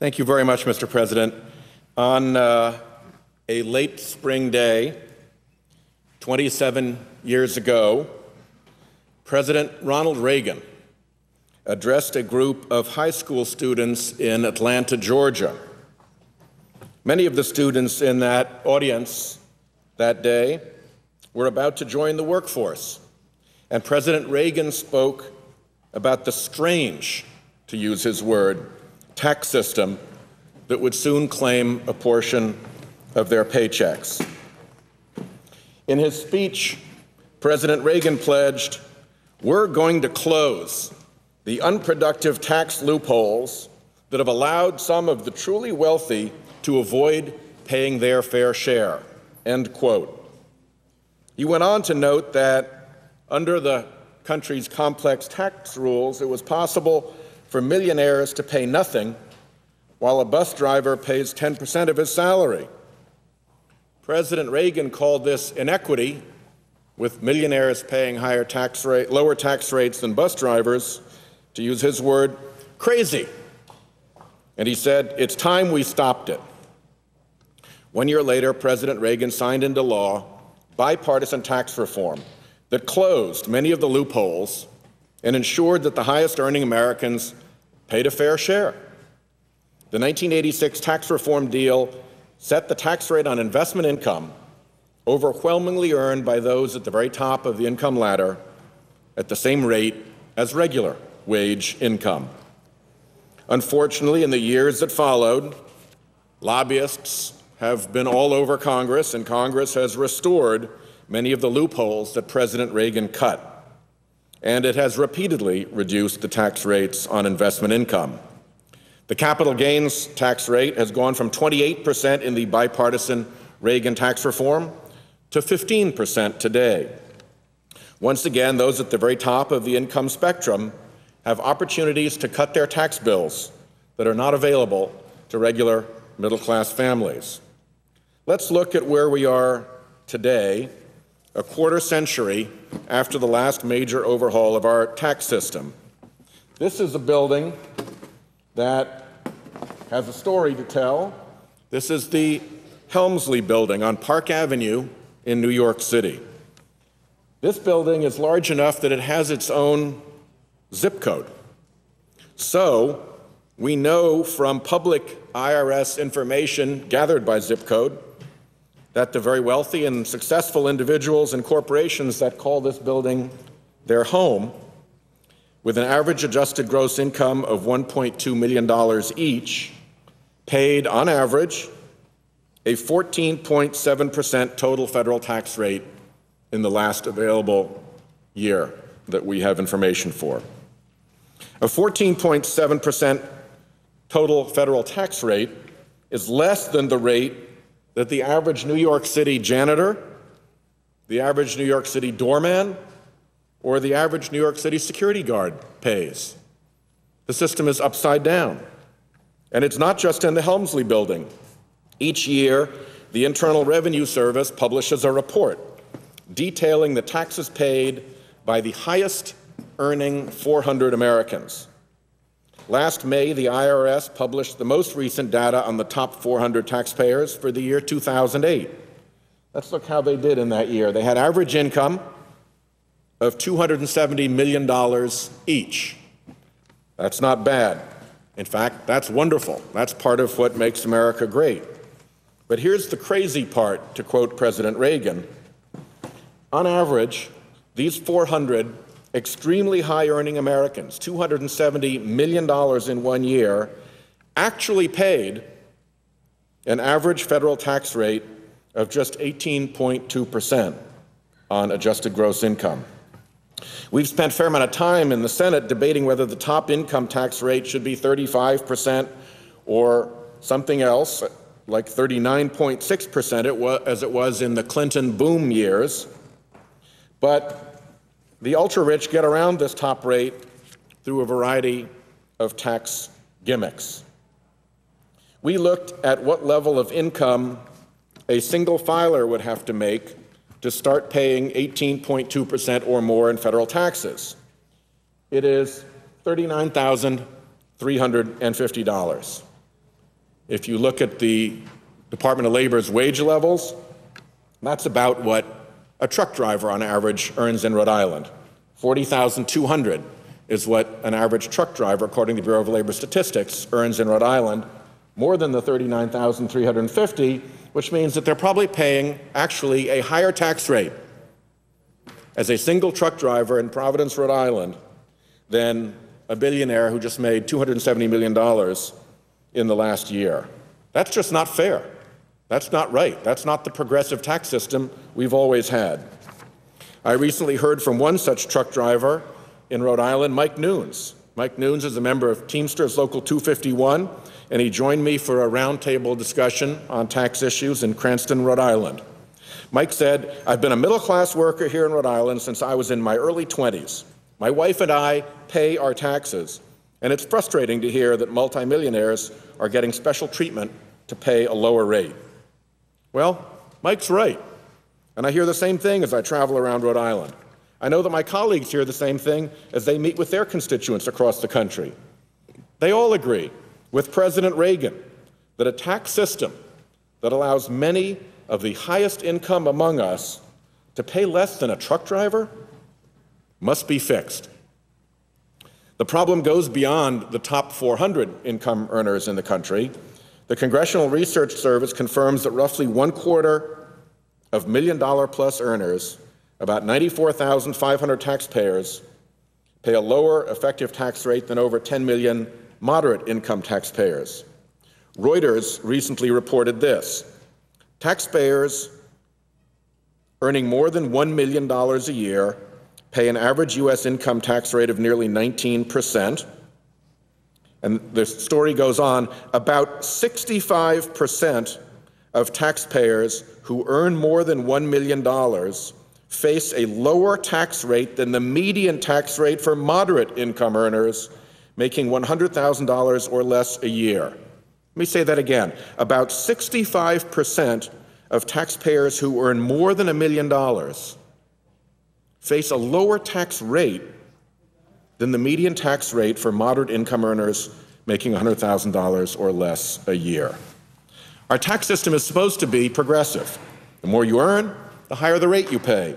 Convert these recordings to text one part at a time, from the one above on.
Thank you very much, Mr. President. On a late spring day, 27 years ago, President Ronald Reagan addressed a group of high school students in Atlanta, Georgia. Many of the students in that audience that day were about to join the workforce, and President Reagan spoke about the strange, to use his word, tax system that would soon claim a portion of their paychecks. In his speech, President Reagan pledged, "We're going to close the unproductive tax loopholes that have allowed some of the truly wealthy to avoid paying their fair share," end quote. He went on to note that under the country's complex tax rules, it was possible for millionaires to pay nothing while a bus driver pays 10% of his salary. President Reagan called this inequity, with millionaires paying lower tax rates than bus drivers, to use his word, crazy. And he said, "It's time we stopped it." 1 year later, President Reagan signed into law bipartisan tax reform that closed many of the loopholes and ensured that the highest earning Americans paid a fair share. The 1986 tax reform deal set the tax rate on investment income, overwhelmingly earned by those at the very top of the income ladder, at the same rate as regular wage income. Unfortunately, in the years that followed, lobbyists have been all over Congress, and Congress has restored many of the loopholes that President Reagan cut. And it has repeatedly reduced the tax rates on investment income. The capital gains tax rate has gone from 28% in the bipartisan Reagan tax reform to 15% today. Once again, those at the very top of the income spectrum have opportunities to cut their tax bills that are not available to regular middle-class families. Let's look at where we are today, a quarter century after the last major overhaul of our tax system. This is a building that has a story to tell. This is the Helmsley Building on Park Avenue in New York City. This building is large enough that it has its own zip code. So we know from public IRS information gathered by zip code that the very wealthy and successful individuals and corporations that call this building their home, with an average adjusted gross income of $1.2 million each, paid on average a 14.7% total federal tax rate in the last available year that we have information for. A 14.7% total federal tax rate is less than the rate that the average New York City janitor, the average New York City doorman, or the average New York City security guard pays. The system is upside down. And it's not just in the Helmsley Building. Each year, the Internal Revenue Service publishes a report detailing the taxes paid by the highest earning 400 Americans. Last May, the IRS published the most recent data on the top 400 taxpayers for the year 2008. Let's look how they did in that year. They had average income of $270 million each. That's not bad. In fact, that's wonderful. That's part of what makes America great. But here's the crazy part, to quote President Reagan. On average, these 400 extremely high-earning Americans, $270 million in 1 year, actually paid an average federal tax rate of just 18.2% on adjusted gross income. We've spent a fair amount of time in the Senate debating whether the top income tax rate should be 35% or something else, like 39.6% as it was in the Clinton boom years. But the ultra-rich get around this top rate through a variety of tax gimmicks. We looked at what level of income a single filer would have to make to start paying 18.2% or more in federal taxes. It is $39,350. If you look at the Department of Labor's wage levels, that's about what a truck driver on average earns in Rhode Island. $40,200 is what an average truck driver, according to the Bureau of Labor Statistics, earns in Rhode Island, more than the $39,350, which means that they're probably paying actually a higher tax rate as a single truck driver in Providence, Rhode Island, than a billionaire who just made $270 million in the last year. That's just not fair. That's not right. That's not the progressive tax system we've always had. I recently heard from one such truck driver in Rhode Island, Mike Nunes. Mike Nunes is a member of Teamsters Local 251, and he joined me for a roundtable discussion on tax issues in Cranston, Rhode Island. Mike said, "I've been a middle-class worker here in Rhode Island since I was in my early 20s. My wife and I pay our taxes, and it's frustrating to hear that multimillionaires are getting special treatment to pay a lower rate." Well, Mike's right, and I hear the same thing as I travel around Rhode Island. I know that my colleagues hear the same thing as they meet with their constituents across the country. They all agree with President Reagan that a tax system that allows many of the highest income among us to pay less than a truck driver must be fixed. The problem goes beyond the top 400 income earners in the country. The Congressional Research Service confirms that roughly 1/4 of million-dollar-plus earners, about 94,500 taxpayers, pay a lower effective tax rate than over 10 million moderate income taxpayers. Reuters recently reported this: taxpayers earning more than $1 million a year pay an average U.S. income tax rate of nearly 19%. And the story goes on, about 65% of taxpayers who earn more than $1 million face a lower tax rate than the median tax rate for moderate income earners making $100,000 or less a year. Let me say that again. About 65% of taxpayers who earn more than $1 million face a lower tax rate than the median tax rate for moderate income earners making $100,000 or less a year. Our tax system is supposed to be progressive. The more you earn, the higher the rate you pay.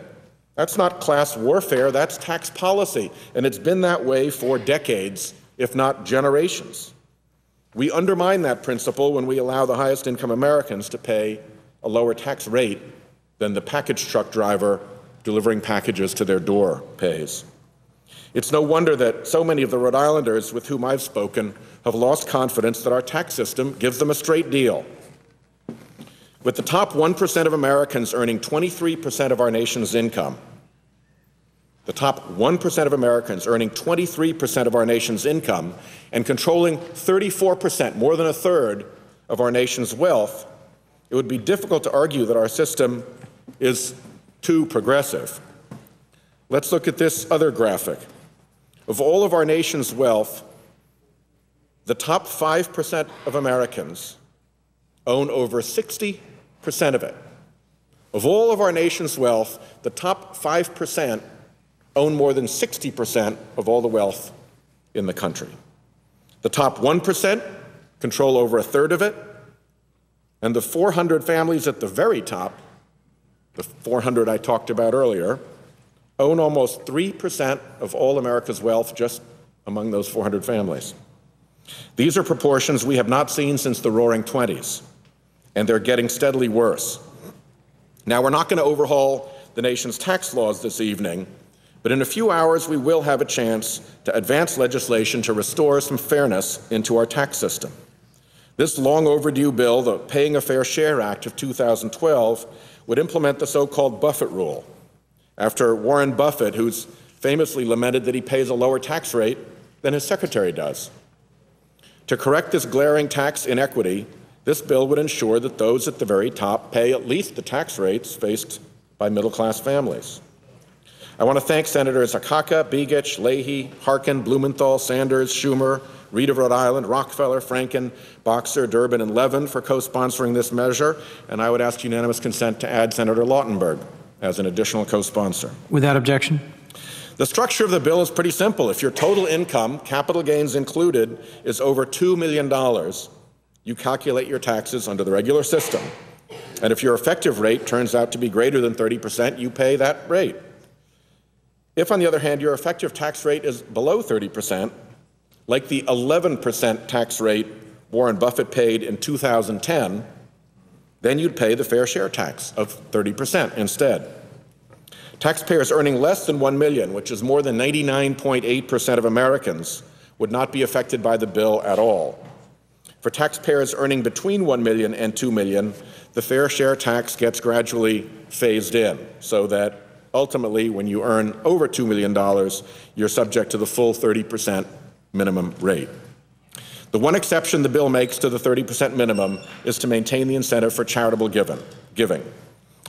That's not class warfare, that's tax policy, and it's been that way for decades, if not generations. We undermine that principle when we allow the highest income Americans to pay a lower tax rate than the package truck driver delivering packages to their door pays. It's no wonder that so many of the Rhode Islanders with whom I've spoken have lost confidence that our tax system gives them a straight deal. With the top 1% of Americans earning 23% of our nation's income, the top 1% of Americans earning 23% of our nation's income and controlling 34%, more than a third, of our nation's wealth, it would be difficult to argue that our system is too progressive. Let's look at this other graphic. Of all of our nation's wealth, the top 5% of Americans own over 60% of it. Of all of our nation's wealth, the top 5% own more than 60% of all the wealth in the country. The top 1% control over a third of it, and the 400 families at the very top, the 400 I talked about earlier, own almost 3% of all America's wealth just among those 400 families. These are proportions we have not seen since the Roaring '20s, and they're getting steadily worse. Now, we're not going to overhaul the nation's tax laws this evening, but in a few hours we will have a chance to advance legislation to restore some fairness into our tax system. This long overdue bill, the Paying a Fair Share Act of 2012, would implement the so-called Buffett Rule, after Warren Buffett, who's famously lamented that he pays a lower tax rate than his secretary does. To correct this glaring tax inequity, this bill would ensure that those at the very top pay at least the tax rates faced by middle-class families. I want to thank Senators Akaka, Begich, Leahy, Harkin, Blumenthal, Sanders, Schumer, Reed of Rhode Island, Rockefeller, Franken, Boxer, Durbin, and Levin for co-sponsoring this measure, and I would ask unanimous consent to add Senator Lautenberg as an additional co-sponsor. Without objection. The structure of the bill is pretty simple. If your total income, capital gains included, is over $2 million, you calculate your taxes under the regular system. And if your effective rate turns out to be greater than 30%, you pay that rate. If, on the other hand, your effective tax rate is below 30%, like the 11% tax rate Warren Buffett paid in 2010, then you'd pay the fair share tax of 30% instead. Taxpayers earning less than $1 million, which is more than 99.8% of Americans, would not be affected by the bill at all. For taxpayers earning between $1 million and $2 million, the fair share tax gets gradually phased in, so that ultimately, when you earn over $2 million, you're subject to the full 30% minimum rate. The one exception the bill makes to the 30% minimum is to maintain the incentive for charitable giving.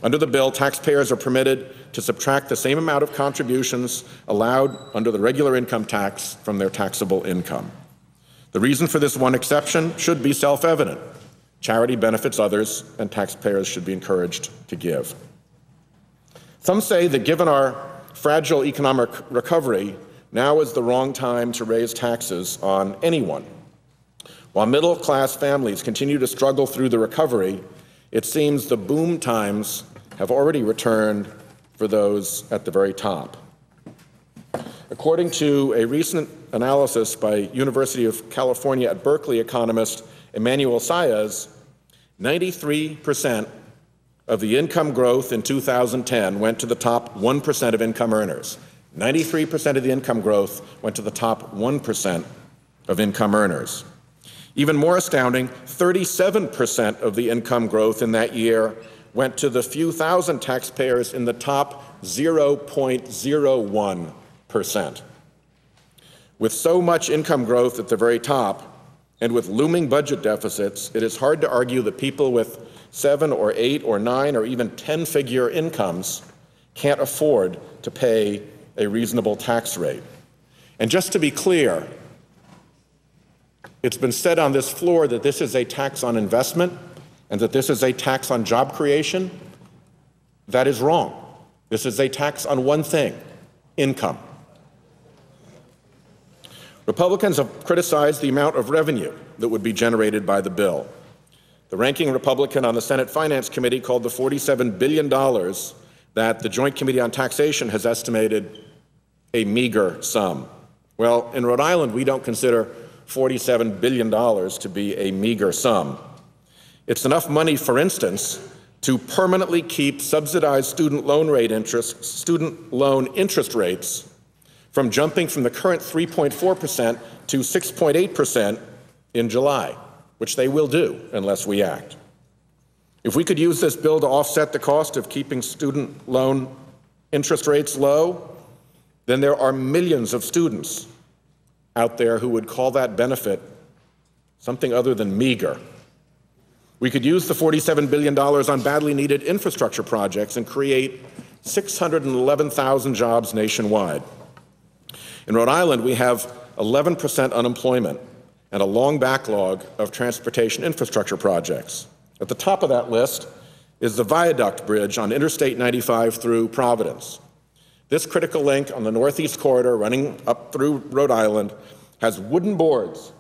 Under the bill, taxpayers are permitted to subtract the same amount of contributions allowed under the regular income tax from their taxable income. The reason for this one exception should be self-evident. Charity benefits others, and taxpayers should be encouraged to give. Some say that given our fragile economic recovery, now is the wrong time to raise taxes on anyone. While middle-class families continue to struggle through the recovery, it seems the boom times have already returned for those at the very top. According to a recent analysis by University of California at Berkeley economist Emmanuel Saez, 93% of the income growth in 2010 went to the top 1% of income earners. 93% of the income growth went to the top 1% of income earners. Even more astounding, 37% of the income growth in that year went to the few thousand taxpayers in the top 0.01%. With so much income growth at the very top, and with looming budget deficits, it is hard to argue that people with 7 or 8 or 9 or even 10-figure incomes can't afford to pay a reasonable tax rate. And just to be clear, it's been said on this floor that this is a tax on investment and that this is a tax on job creation. That is wrong. This is a tax on one thing: income. Republicans have criticized the amount of revenue that would be generated by the bill. The ranking Republican on the Senate Finance Committee called the $47 billion that the Joint Committee on Taxation has estimated a meager sum. Well, in Rhode Island, we don't consider $47 billion to be a meager sum. It's enough money, for instance, to permanently keep subsidized student loan interest rates from jumping from the current 3.4% to 6.8% in July, which they will do unless we act. If we could use this bill to offset the cost of keeping student loan interest rates low, then there are millions of students out there who would call that benefit something other than meager. We could use the $47 billion on badly needed infrastructure projects and create 611,000 jobs nationwide. In Rhode Island, we have 11% unemployment and a long backlog of transportation infrastructure projects. At the top of that list is the Viaduct Bridge on Interstate 95 through Providence. This critical link on the Northeast Corridor running up through Rhode Island has wooden boards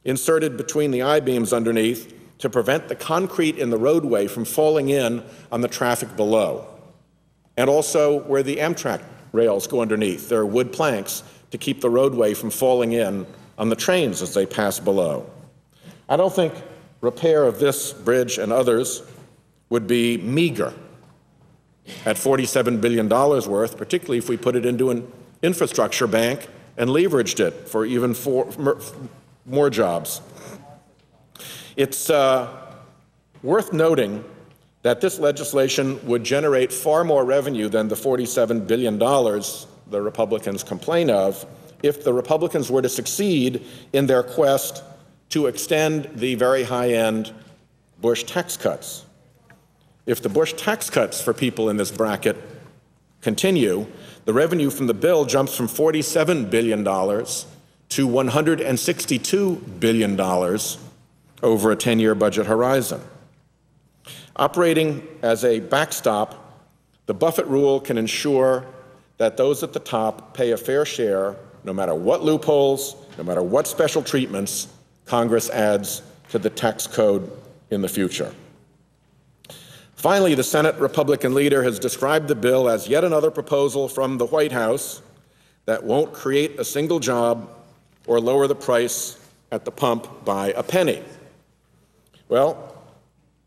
inserted between the I-beams underneath to prevent the concrete in the roadway from falling in on the traffic below. And also where the Amtrak rails go underneath, there are wood planks to keep the roadway from falling in on the trains as they pass below. I don't think repair of this bridge and others would be meager at $47 billion worth, particularly if we put it into an infrastructure bank and leveraged it for even more jobs. It's worth noting that this legislation would generate far more revenue than the $47 billion the Republicans complain of if the Republicans were to succeed in their quest to extend the very high-end Bush tax cuts. If the Bush tax cuts for people in this bracket continue, the revenue from the bill jumps from $47 billion to $162 billion over a 10-year budget horizon. Operating as a backstop, the Buffett Rule can ensure that those at the top pay a fair share, no matter what loopholes, no matter what special treatments Congress adds to the tax code in the future. Finally, the Senate Republican leader has described the bill as yet another proposal from the White House that won't create a single job or lower the price at the pump by a penny. Well,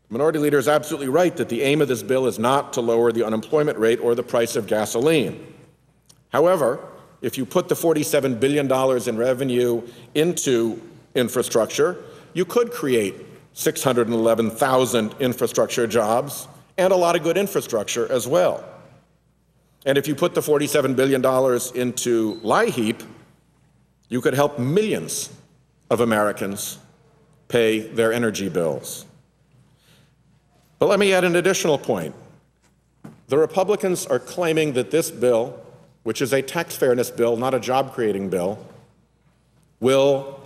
the Minority Leader is absolutely right that the aim of this bill is not to lower the unemployment rate or the price of gasoline. However, if you put the $47 billion in revenue into infrastructure, you could create 611,000 infrastructure jobs and a lot of good infrastructure as well. And if you put the $47 billion into LIHEAP, you could help millions of Americans pay their energy bills. But let me add an additional point. The Republicans are claiming that this bill, which is a tax fairness bill, not a job-creating bill, will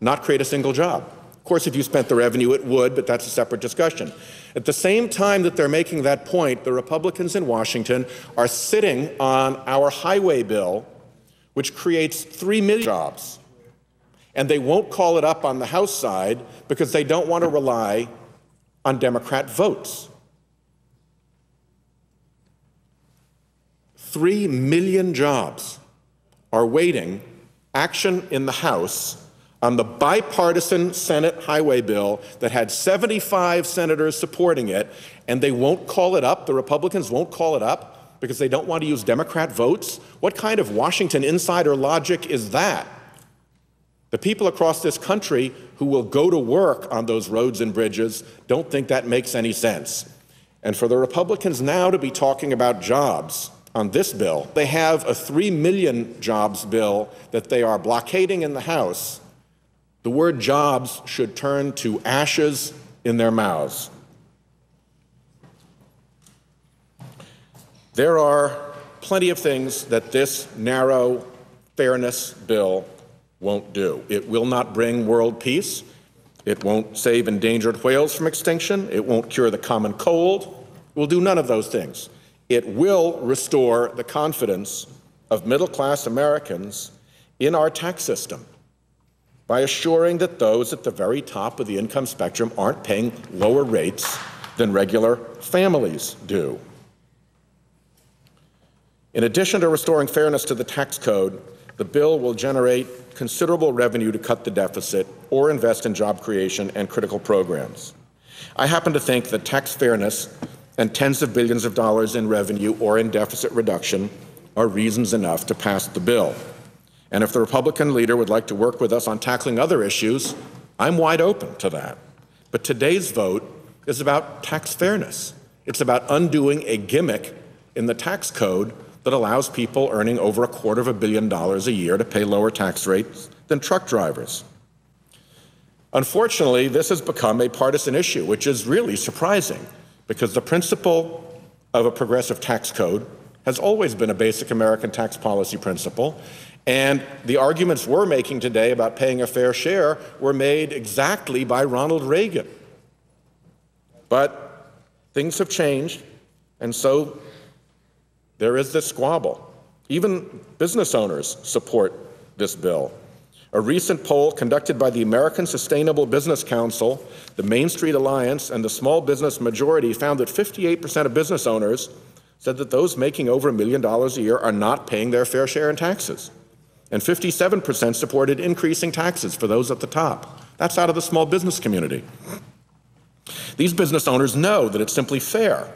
not create a single job. Of course, if you spent the revenue, it would, but that's a separate discussion. At the same time that they're making that point, the Republicans in Washington are sitting on our highway bill, which creates 3 million jobs. And they won't call it up on the House side because they don't want to rely on Democrat votes. 3 million jobs are waiting action in the House on the bipartisan Senate highway bill that had 75 senators supporting it, and they won't call it up. The Republicans won't call it up because they don't want to use Democrat votes. What kind of Washington insider logic is that? The people across this country who will go to work on those roads and bridges don't think that makes any sense. And for the Republicans now to be talking about jobs on this bill, they have a 3 million jobs bill that they are blockading in the House. The word jobs should turn to ashes in their mouths. There are plenty of things that this narrow fairness bill won't do. It will not bring world peace. It won't save endangered whales from extinction. It won't cure the common cold. It will do none of those things. It will restore the confidence of middle-class Americans in our tax system by assuring that those at the very top of the income spectrum aren't paying lower rates than regular families do. In addition to restoring fairness to the tax code, the bill will generate considerable revenue to cut the deficit or invest in job creation and critical programs. I happen to think that tax fairness and tens of billions of dollars in revenue or in deficit reduction are reasons enough to pass the bill. And if the Republican leader would like to work with us on tackling other issues, I'm wide open to that. But today's vote is about tax fairness. It's about undoing a gimmick in the tax code that allows people earning over $250 million a year to pay lower tax rates than truck drivers. Unfortunately, this has become a partisan issue, which is really surprising, because the principle of a progressive tax code has always been a basic American tax policy principle, and the arguments we're making today about paying a fair share were made exactly by Ronald Reagan. But things have changed, and so there is this squabble. Even business owners support this bill. A recent poll conducted by the American Sustainable Business Council, the Main Street Alliance, and the Small Business Majority found that 58% of business owners said that those making over $1 million a year are not paying their fair share in taxes. And 57% supported increasing taxes for those at the top. That's out of the small business community. These business owners know that it's simply fair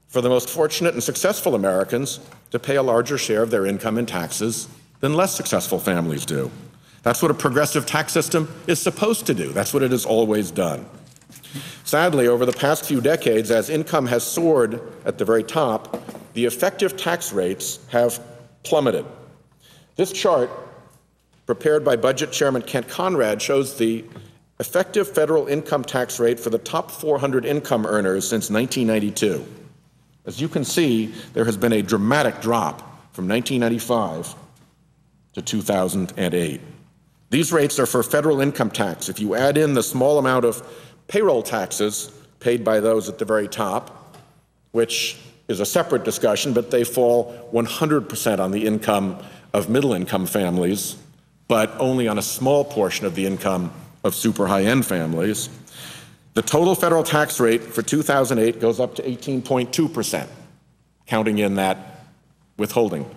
for the most fortunate and successful Americans to pay a larger share of their income in taxes than less successful families do. That's what a progressive tax system is supposed to do. That's what it has always done. Sadly, over the past few decades, as income has soared at the very top, the effective tax rates have plummeted. This chart, prepared by Budget Chairman Kent Conrad, shows the effective federal income tax rate for the top 400 income earners since 1992. As you can see, there has been a dramatic drop from 1995 to 2008. These rates are for federal income tax. If you add in the small amount of payroll taxes paid by those at the very top, which is a separate discussion, but they fall 100% on the income of middle-income families, but only on a small portion of the income of super high-end families. The total federal tax rate for 2008 goes up to 18.2%, counting in that withholding.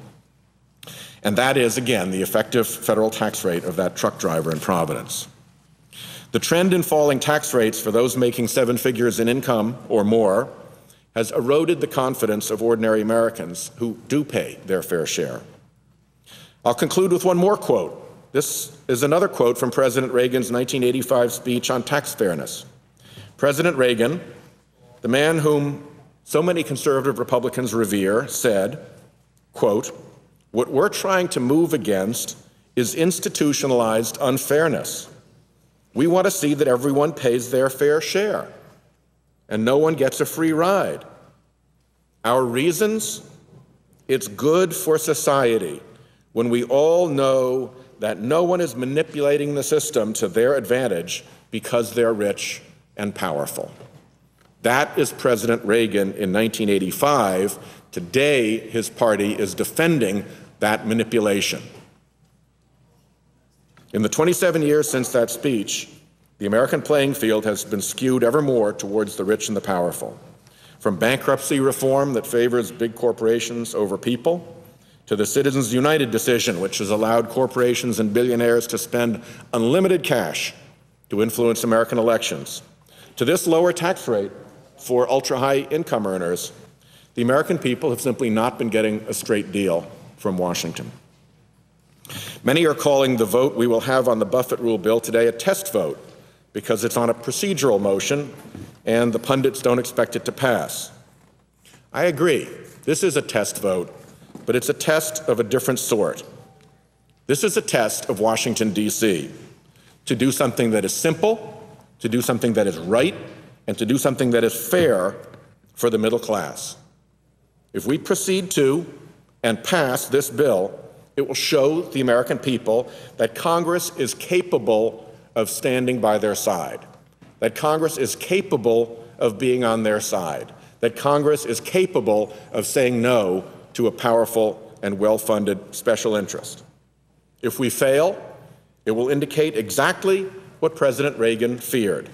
And that is, again, the effective federal tax rate of that truck driver in Providence. The trend in falling tax rates for those making 7 figures in income or more has eroded the confidence of ordinary Americans who do pay their fair share. I'll conclude with one more quote. This is another quote from President Reagan's 1985 speech on tax fairness. President Reagan, the man whom so many conservative Republicans revere, said, quote, "What we're trying to move against is institutionalized unfairness. We want to see that everyone pays their fair share and no one gets a free ride. Our reasons? It's good for society when we all know that no one is manipulating the system to their advantage because they're rich and powerful." That is President Reagan in 1985. Today, his party is defending that manipulation. In the 27 years since that speech, the American playing field has been skewed ever more towards the rich and the powerful. From bankruptcy reform that favors big corporations over people, to the Citizens United decision, which has allowed corporations and billionaires to spend unlimited cash to influence American elections, to this lower tax rate for ultra-high income earners, the American people have simply not been getting a straight deal from Washington. Many are calling the vote we will have on the Buffett Rule bill today a test vote because it's on a procedural motion and the pundits don't expect it to pass. I agree. This is a test vote, but it's a test of a different sort. This is a test of Washington, D.C. to do something that is simple, to do something that is right, and to do something that is fair for the middle class. If we proceed to and pass this bill, it will show the American people that Congress is capable of standing by their side, that Congress is capable of being on their side, that Congress is capable of saying no to a powerful and well-funded special interest. If we fail, it will indicate exactly what President Reagan feared,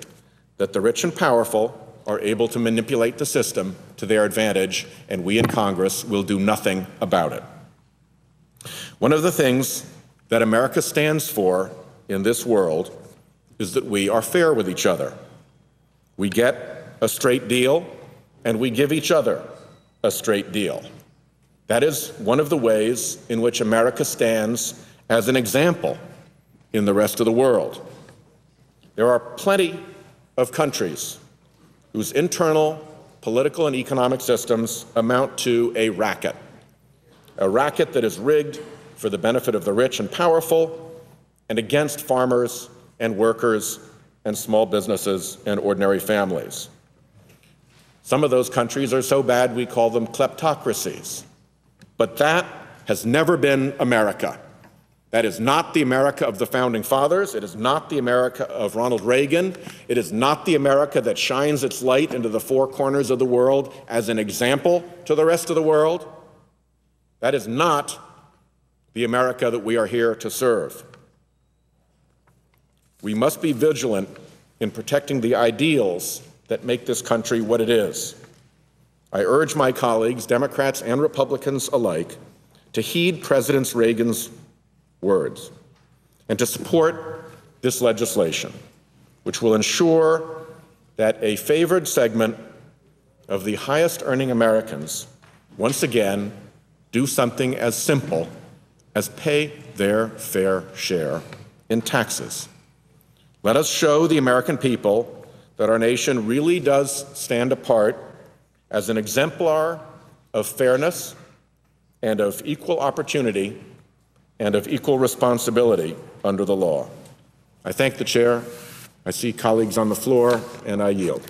that the rich and powerful are able to manipulate the system to their advantage, and we in Congress will do nothing about it. One of the things that America stands for in this world is that we are fair with each other. We get a straight deal, and we give each other a straight deal. That is one of the ways in which America stands as an example in the rest of the world. There are plenty of countries whose internal political and economic systems amount to a racket that is rigged for the benefit of the rich and powerful and against farmers and workers and small businesses and ordinary families. Some of those countries are so bad we call them kleptocracies. But that has never been America. That is not the America of the Founding Fathers. It is not the America of Ronald Reagan. It is not the America that shines its light into the four corners of the world as an example to the rest of the world. That is not the America that we are here to serve. We must be vigilant in protecting the ideals that make this country what it is. I urge my colleagues, Democrats and Republicans alike, to heed President Reagan's words and to support this legislation, which will ensure that a favored segment of the highest earning Americans once again do something as simple as pay their fair share in taxes. Let us show the American people that our nation really does stand apart as an exemplar of fairness and of equal opportunity and of equal responsibility under the law. I thank the chair. I see colleagues on the floor, and I yield.